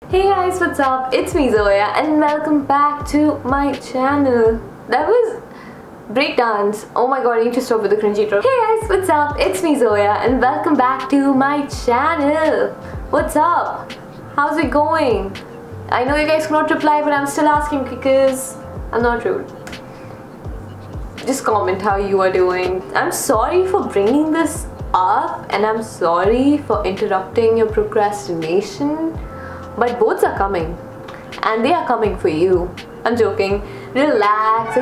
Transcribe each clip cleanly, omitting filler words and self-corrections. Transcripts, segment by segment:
Hey guys, what's up? It's me Zoya and welcome back to my channel. That was breakdance. Oh my god, I need to stop with the cringy intro. Hey guys, what's up? It's me Zoya and welcome back to my channel. What's up? How's it going? I know you guys cannot reply, but I'm still asking because I'm not rude. Just comment how you are doing. I'm sorry for bringing this up and I'm sorry for interrupting your procrastination, but boats are coming and they are coming for you. I'm joking. Relax.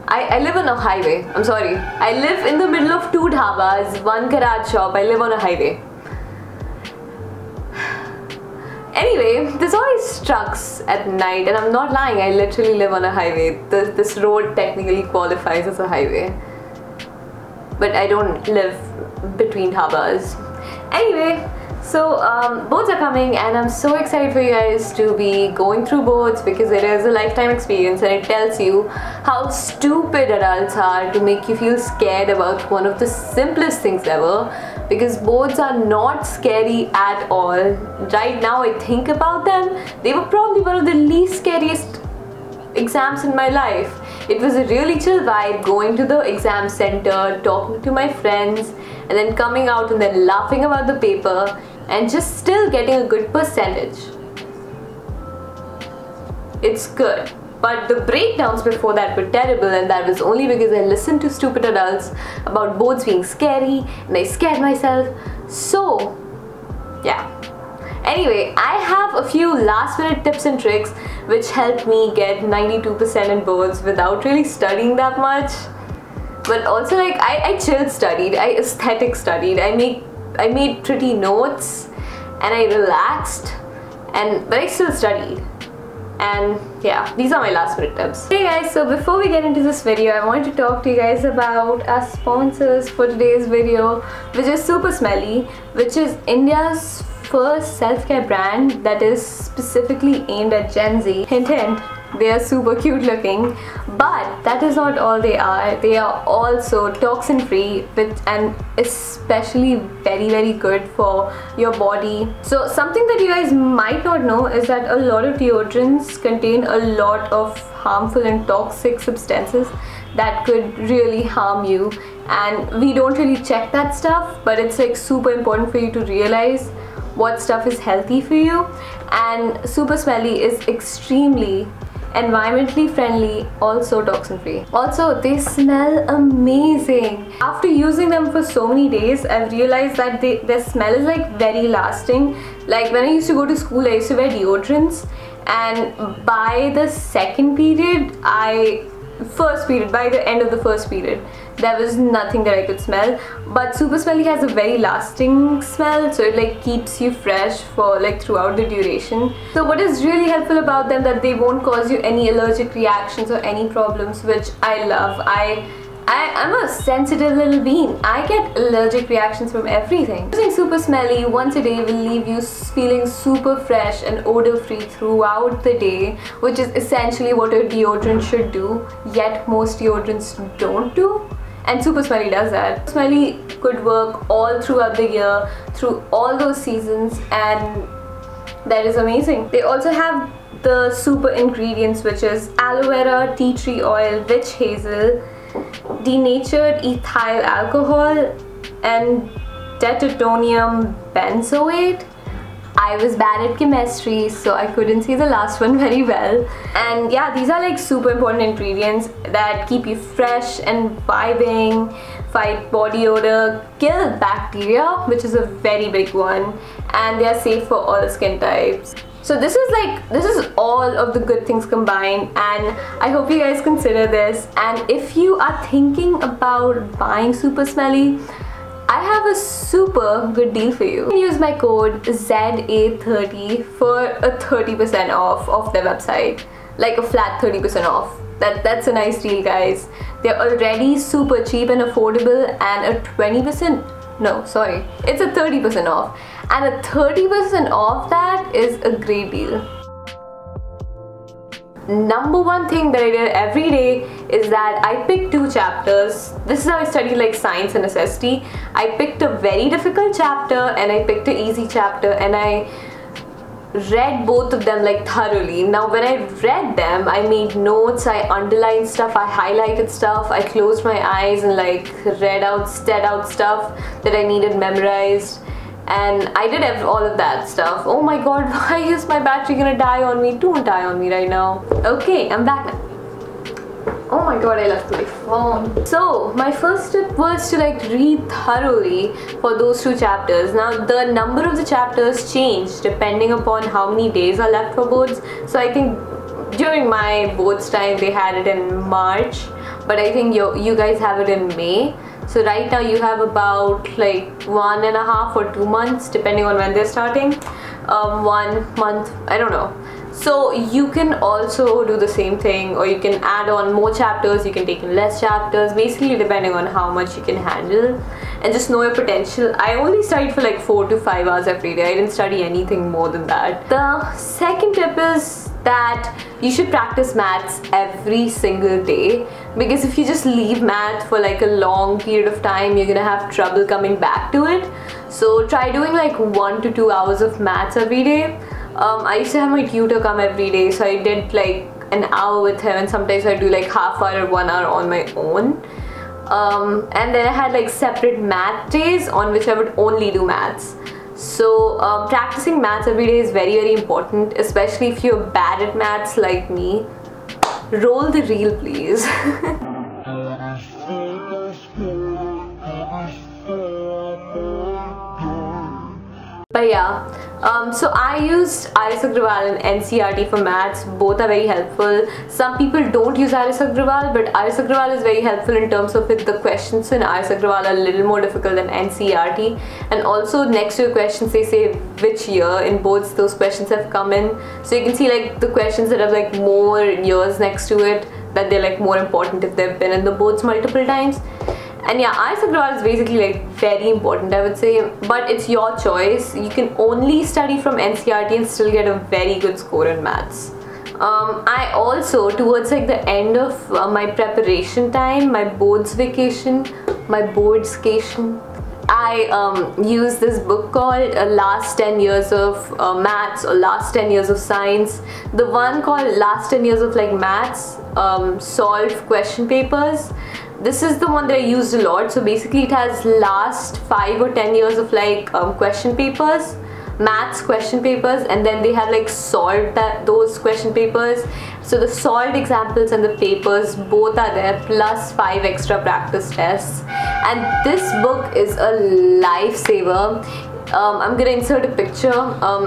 I live on a highway. I'm sorry. I live in the middle of two dhabas, one garage shop. I live on a highway. Anyway, there's always trucks at night and I'm not lying. I literally live on a highway. This road technically qualifies as a highway, but I don't live between dhabas. Anyway, so boats are coming and I'm so excited for you guys to be going through boats because it is a lifetime experience and it tells you how stupid adults are to make you feel scared about one of the simplest things ever, because boards are not scary at all. Right now I think about them, they were probably one of the least scariest exams in my life. It was a really chill vibe going to the exam center, talking to my friends, and then coming out and then laughing about the paper and just still getting a good percentage. It's good. But the breakdowns before that were terrible, and that was only because I listened to stupid adults about boards being scary and I scared myself. So, yeah. Anyway, I have a few last minute tips and tricks which helped me get 92% in boards without really studying that much. But also, like, I chill studied, I aesthetic studied, I made pretty notes and I relaxed, but I still studied. And yeah, these are my last minute tips. Hey guys, so before we get into this video, I wanted to talk to you guys about our sponsors for today's video, which is SuperSmelly, which is India's first self-care brand that is specifically aimed at Gen Z. Hint hint, they are super cute looking, but that is not all they are. They are also toxin free, and especially very good for your body. So something that you guys might not know is that a lot of deodorants contain a lot of harmful and toxic substances that could really harm you, and we don't really check that stuff, but it's like super important for you to realize what stuff is healthy for you. And SuperSmelly is extremely environmentally friendly, also toxin free. Also, they smell amazing. After using them for so many days, I've realized that their smell is like very lasting. Like when I used to go to school, I used to wear deodorants, and by the second period, by the end of the first period, there was nothing that I could smell. But SuperSmelly has a very lasting smell, so it like keeps you fresh for like throughout the duration. So what is really helpful about them, that they won't cause you any allergic reactions or any problems, which I love. I'm a sensitive little bean. I get allergic reactions from everything. Using SuperSmelly once a day will leave you feeling super fresh and odor free throughout the day, which is essentially what a deodorant should do, yet most deodorants don't do. And SuperSmelly does that. SuperSmelly could work all throughout the year, through all those seasons, and that is amazing. They also have the super ingredients, which is aloe vera, tea tree oil, witch hazel, denatured ethyl alcohol, and deuterium benzoate. I was bad at chemistry, so I couldn't see the last one very well. And yeah, these are like super important ingredients that keep you fresh and vibing, fight body odor, kill bacteria, which is a very big one, and they are safe for all skin types. So this is all of the good things combined, and I hope you guys consider this. And if you are thinking about buying SuperSmelly, I have a super good deal for you. You can use my code ZA30 for a 30% off of their website, like a flat 30% off. That's a nice deal, guys. They're already super cheap and affordable, and a 20%, no sorry, it's a 30% off, and a 30% off that is a great deal. Number one thing that I did every day is that I picked 2 chapters. This is how I study like science and SST. I picked a very difficult chapter and I picked an easy chapter, and I read both of them like thoroughly. Now when I read them, I made notes, I underlined stuff, I highlighted stuff, I closed my eyes and like read out stuff that I needed memorized, and I did all of that stuff. Oh my god, why is my battery gonna die on me? Don't die on me right now. Okay, I'm back now. Oh my god, I left my phone. So my first step was to like read thoroughly for those 2 chapters. Now the number of the chapters changed depending upon how many days are left for boards. So I think during my boards time they had it in March, but I think you guys have it in May. So right now you have about like 1.5 or 2 months depending on when they're starting. 1 month, I don't know. So you can also do the same thing, or you can add on more chapters, you can take in less chapters, basically depending on how much you can handle, and just know your potential. I only studied for like 4 to 5 hours every day. I didn't study anything more than that. The second tip is that you should practice maths every single day, because if you just leave math for like a long period of time, you're gonna have trouble coming back to it. So try doing like 1 to 2 hours of maths every day. I used to have my tutor come every day, so I did like an hour with him, and sometimes I do like half hour or 1 hour on my own. And then I had like separate math days on which I would only do maths. So practicing maths every day is very important, especially if you're bad at maths like me. Roll the reel, please. But yeah, so I used RS Agrawal and NCERT for maths. Both are very helpful. Some people don't use RS Agrawal, but RS Agrawal is very helpful in terms of the questions in RS Agrawal are a little more difficult than NCERT. And also next to your questions they say which year in boards those questions have come in. So you can see like the questions that have like more years next to it, that they're like more important if they've been in the boards multiple times. And yeah, RS Agrawal is basically like very important, I would say, but it's your choice. You can only study from NCERT and still get a very good score in maths. I also, towards like the end of my preparation time, my boards vacation, I used this book called Last 10 Years of Maths or Last 10 Years of Science. The one called Last 10 Years of like Maths, Solved Question Papers. This is the one that I used a lot. So basically it has last 5 or 10 years of like question papers, maths question papers, and then they have like solved those question papers. So the solved examples and the papers both are there, plus 5 extra practice tests. And this book is a lifesaver. I'm gonna insert a picture.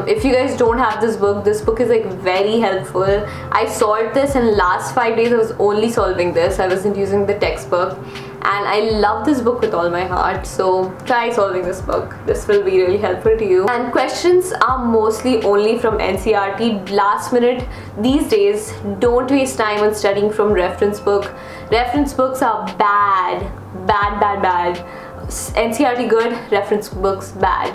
If you guys don't have this book is like very helpful. I solved this in last 5 days. I was only solving this. I wasn't using the textbook, and I love this book with all my heart. So try solving this book. This will be really helpful to you. And questions are mostly only from NCERT, last minute. These days, don't waste time on studying from reference book. Reference books are bad. NCERT good, reference books bad.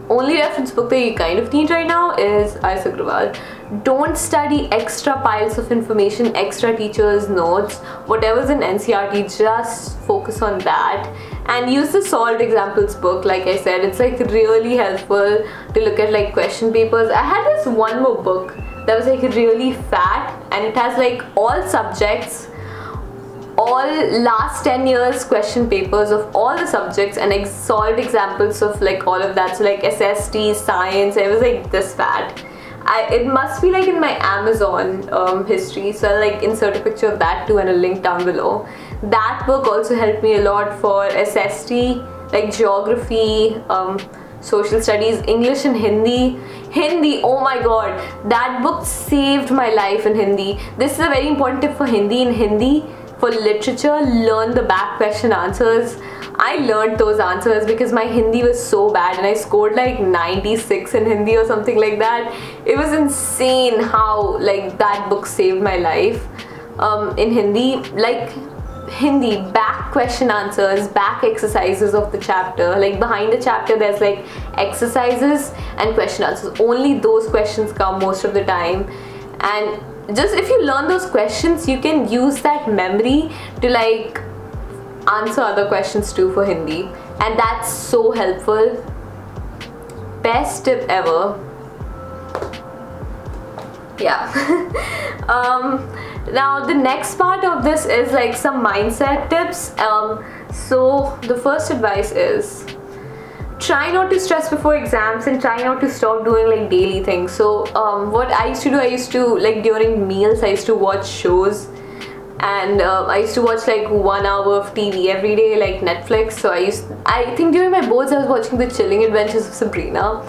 Only reference book that you kind of need right now is RS Agrawal. Don't study extra piles of information, extra teachers' notes, whatever's in NCERT, just focus on that. And use the solved examples book. Like I said, it's like really helpful to look at like question papers. I had this one more book that was like really fat, and it has like all subjects, all last 10 years question papers of all the subjects, and like solved examples of like all of that. So like SST, science, it was like this fat. It must be like in my Amazon history, so I'll like insert a picture of that too and a link down below. That book also helped me a lot for SST, like geography, social studies, English and Hindi. Hindi, oh my god, that book saved my life in Hindi. This is a very important tip for Hindi. In Hindi, for literature, learn the back question answers. I learned those answers because my Hindi was so bad, and I scored like 96 in Hindi or something like that. It was insane how like that book saved my life. In Hindi, like Hindi, back question answers, back exercises of the chapter, like behind the chapter there's like exercises and question answers. Only those questions come most of the time, and just if you learn those questions, you can use that memory to like answer other questions too for Hindi, and that's so helpful. Best tip ever. Yeah. Now the next part of this is like some mindset tips. So the first advice is try not to stress before exams and try not to stop doing like daily things. So what I used to do, I used to like during meals I used to watch shows, and I used to watch like 1 hour of TV every day, like Netflix. So I think during my boards I was watching The Chilling Adventures of Sabrina.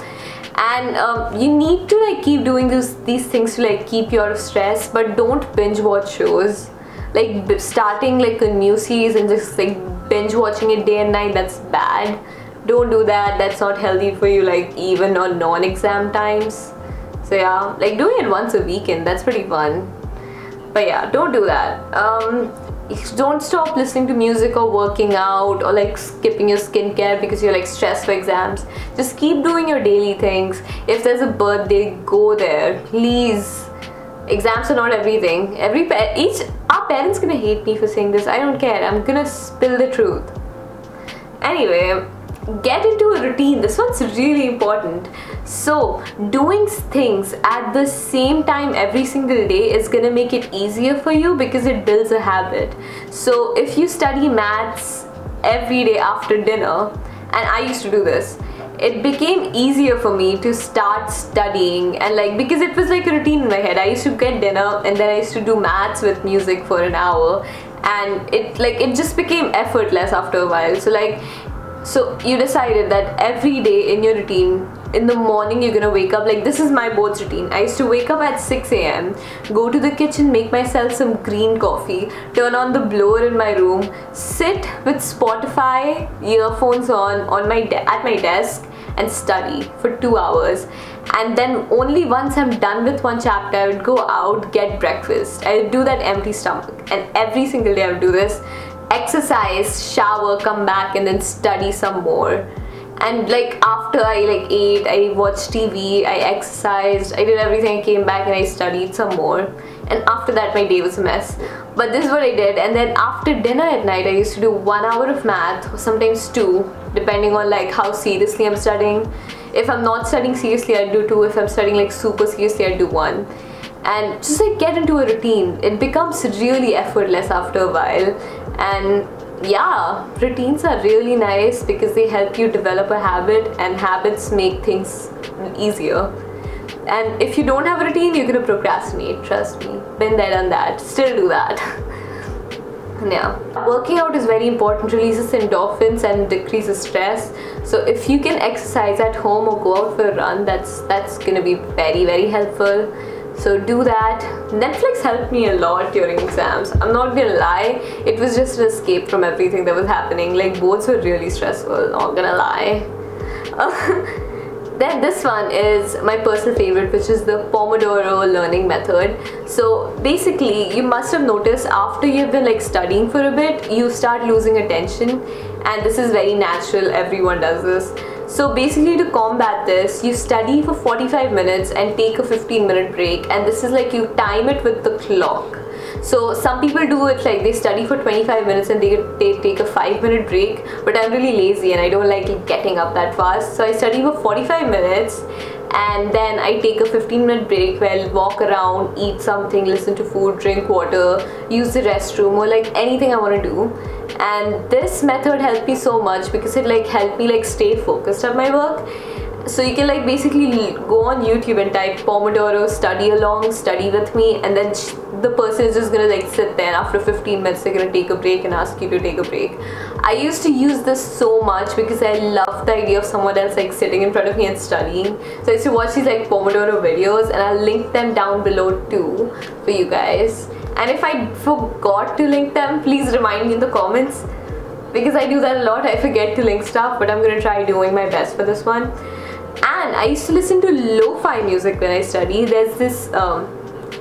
And you need to like keep doing these things to like keep you out of stress, but don't binge watch shows. Like starting like a new series and just like binge watching it day and night, that's bad. Don't do that. That's not healthy for you, like even on non-exam times. So yeah, like doing it once a weekend, that's pretty fun. But yeah, don't do that. Don't stop listening to music or working out or like skipping your skincare because you're like stressed for exams. Just keep doing your daily things. If there's a birthday, go there, please. Exams are not everything. Our parents gonna hate me for saying this. I don't care. I'm gonna spill the truth. Anyway, get into a routine. This one's really important. So doing things at the same time every single day is gonna make it easier for you because it builds a habit. So if you study maths every day after dinner, and I used to do this, it became easier for me to start studying, and like because it was like a routine in my head. I used to get dinner and then I used to do maths with music for an hour, and it just became effortless after a while. So you decided that every day in your routine, in the morning you're gonna wake up, like this is my boards routine. I used to wake up at 6 AM, go to the kitchen, make myself some green coffee, turn on the blower in my room, sit with Spotify, earphones on at my desk and study for 2 hours. And then only once I'm done with one chapter, I would go out, get breakfast. I would do that empty stomach, and every single day I would do this. Exercise, shower, come back, and then study some more. And like after I like ate, I watched TV, I exercised, I did everything, I came back and I studied some more. And after that my day was a mess. But this is what I did. And then after dinner at night, I used to do 1 hour of math, or sometimes 2, depending on like how seriously I'm studying. If I'm not studying seriously, I'd do 2. If I'm studying like super seriously, I'd do 1. And just like get into a routine. It becomes really effortless after a while. And yeah, routines are really nice because they help you develop a habit, and habits make things easier. And if you don't have a routine, you're gonna procrastinate, trust me. Been there, done that, still do that. Yeah, working out is very important, releases endorphins and decreases stress. So if you can exercise at home or go out for a run, that's gonna be very, very helpful. So do that. Netflix helped me a lot during exams. I'm not gonna lie, it was just an escape from everything that was happening. Like boards were really stressful, not gonna lie. Then this one is my personal favorite, which is the Pomodoro learning method. So basically, you must have noticed after you've been like studying for a bit, you start losing attention, and this is very natural, everyone does this. So basically, to combat this, you study for 45 minutes and take a 15-minute break, and this is like you time it with the clock. So some people do it like they study for 25 minutes and they take a 5-minute break, but I'm really lazy and I don't like getting up that fast. So I study for 45 minutes and then I take a 15-minute break where I'll walk around, eat something, listen to food, drink water, use the restroom, or like anything I want to do. And this method helped me so much because it like helped me like stay focused at my work. So you can like basically go on YouTube and type Pomodoro study along, study with me, and then the person is just gonna like sit there, and after 15 minutes they're gonna take a break and ask you to take a break. I used to use this so much because I love the idea of someone else like sitting in front of me and studying. So I used to watch these like Pomodoro videos, and I'll link them down below too for you guys. And if I forgot to link them, please remind me in the comments, because I do that a lot. I forget to link stuff, but I'm gonna try doing my best for this one. And I used to listen to lo-fi music when I study. There's this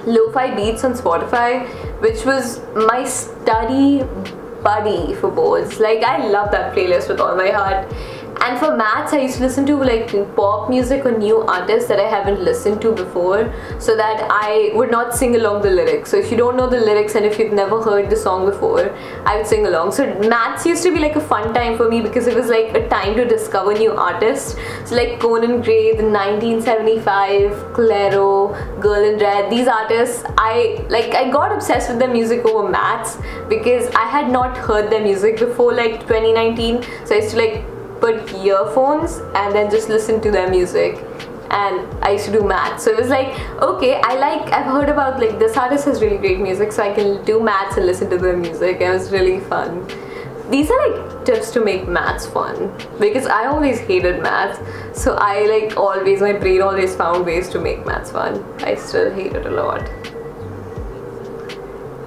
lo-fi beats on Spotify, which was my study buddy for boards. Like I love that playlist with all my heart. And for maths, I used to listen to like pop music or new artists that I haven't listened to before, so that I would not sing along the lyrics. So if you don't know the lyrics and if you've never heard the song before, I would sing along. So maths used to be like a fun time for me because it was like a time to discover new artists. So like Conan Gray, the 1975, Clairo, Girl in Red, these artists, I got obsessed with their music over maths because I had not heard their music before like 2019. So I used to like put earphones and then just listen to their music, and I used to do maths. So it was like, okay, I've heard about like this artist has really great music, so I can do maths and listen to their music, and it was really fun. These are like tips to make maths fun, because I always hated maths, so I like always, my brain always found ways to make maths fun. I still hate it a lot.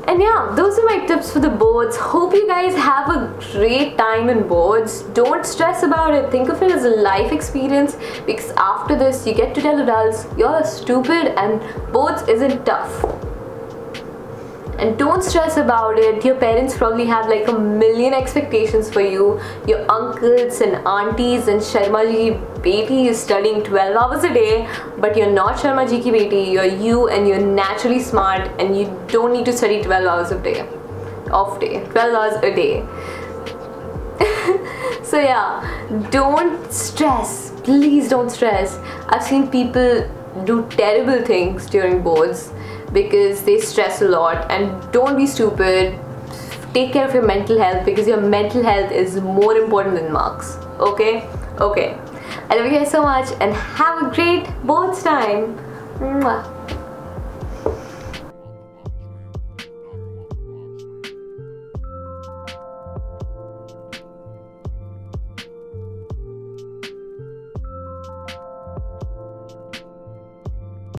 And yeah, those are my tips for the boards. Hope you guys have a great time in boards. Don't stress about it. Think of it as a life experience, because after this you get to tell adults you're stupid and boards isn't tough. And don't stress about it. Your parents probably have like a million expectations for you. Your uncles and aunties and Sharma ji Beti is studying 12 hours a day, but you're not Sharma ji ki Beti. You're you, and you're naturally smart, and you don't need to study 12 hours a day. 12 hours a day. So yeah, don't stress. Please don't stress. I've seen people do terrible things during boards because they stress a lot. And don't be stupid. Take care of your mental health, because your mental health is more important than marks. Okay? Okay. I love you guys so much, and have a great boards time. Mwah.